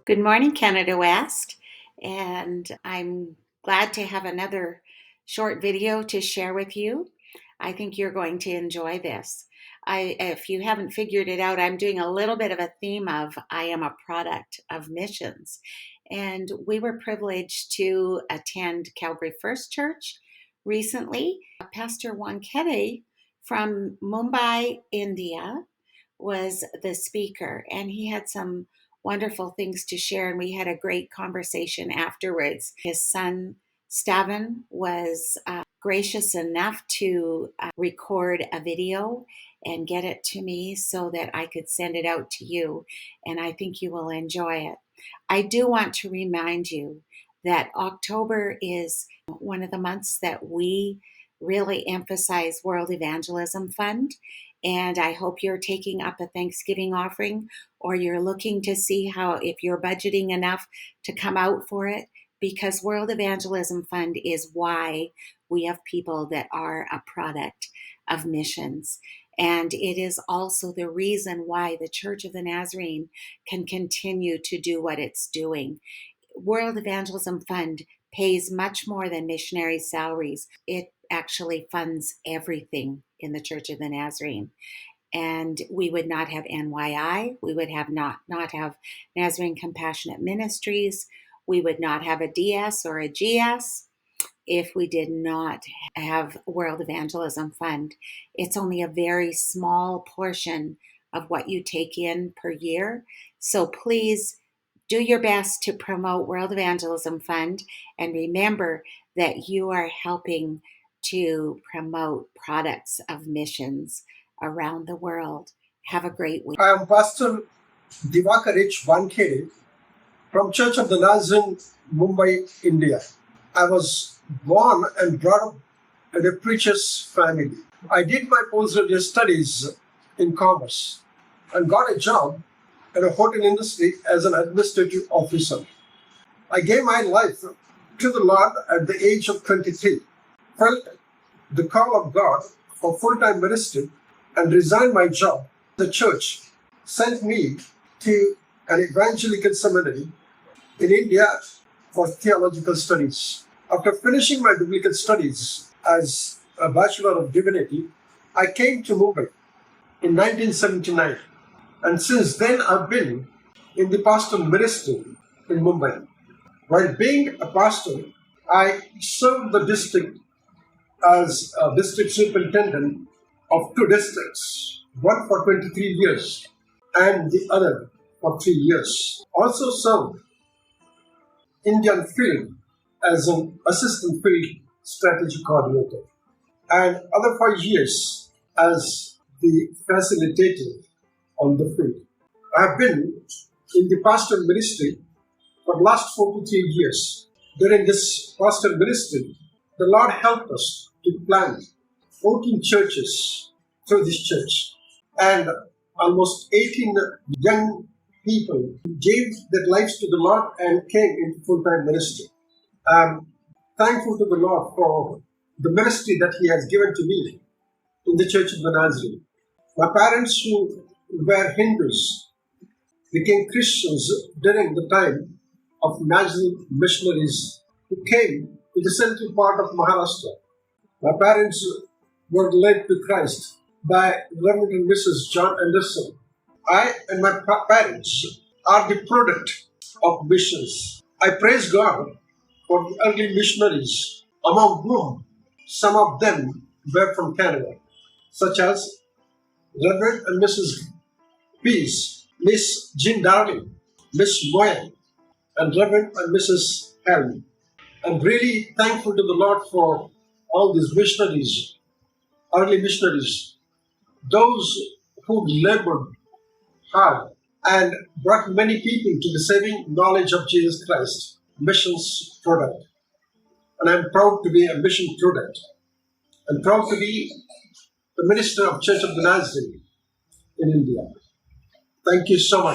Good morning, Canada West, and I'm glad to have another short video to share with you. I think you're going to enjoy this. If you haven't figured it out, I'm doing a little bit of a theme of I am a product of missions. And we were privileged to attend Calvary First Church recently. Pastor Wankhede from Mumbai, India, was the speaker, and he had some wonderful things to share, and we had a great conversation afterwards. His son Stavan was gracious enough to record a video and get it to me so that I could send it out to you, and I think you will enjoy it. I do want to remind you that October is one of the months that we really emphasize World Evangelism Fund. And I hope you're taking up a Thanksgiving offering, or you're looking to see how, if you're budgeting enough to come out for it, because World Evangelism Fund is why we have people that are a product of missions. And it is also the reason why the Church of the Nazarene can continue to do what it's doing. World Evangelism Fund pays much more than missionary salaries. It actually funds everything in the Church of the Nazarene. And we would not have NYI. We would have not have Nazarene Compassionate Ministries. We would not have a DS or a GS if we did not have World Evangelism Fund. It's only a very small portion of what you take in per year. So please do your best to promote World Evangelism Fund, and remember that you are helping to promote products of missions around the world. Have a great week. I am Pastor Wankhede from Church of the Nazarene, Mumbai, India. I was born and brought up in a preacher's family. I did my postgraduate studies in commerce and got a job in a hotel industry as an administrative officer. I gave my life to the Lord at the age of 23, felt the call of God for full-time ministry, and resigned my job. The church sent me to an evangelical seminary in India for theological studies. After finishing my biblical studies as a Bachelor of Divinity, I came to Mumbai in 1979. And since then, I've been in the pastoral ministry in Mumbai. While being a pastor, I served the district as a district superintendent of two districts, one for 23 years and the other for 3 years. Also served Indian field as an assistant field strategy coordinator, and other 5 years as the facilitator on the field. I have been in the pastoral ministry for the last 43 years. During this pastoral ministry, the Lord helped us to plant 14 churches through this church, and almost 18 young people gave their lives to the Lord and came into full-time ministry. I'm thankful to the Lord for the ministry that He has given to me in the Church of the Nazarene. My parents, who were Hindus, became Christians during the time of Missions and Missionaries who came to the central part of Maharashtra. My parents were led to Christ by Reverend and Mrs. John Anderson. I and my parents are the product of missions. I praise God for the early missionaries, among whom some of them were from Canada, such as Reverend and Mrs. Peace, Miss Jean Darling, Miss Moyen, and Reverend and Mrs. Helm. I'm really thankful to the Lord for all these missionaries, early missionaries, those who labored hard and brought many people to the saving knowledge of Jesus Christ, missions product. And I'm proud to be a mission product. I'm proud to be the minister of Church of the Nazarene in India. Thank you so much.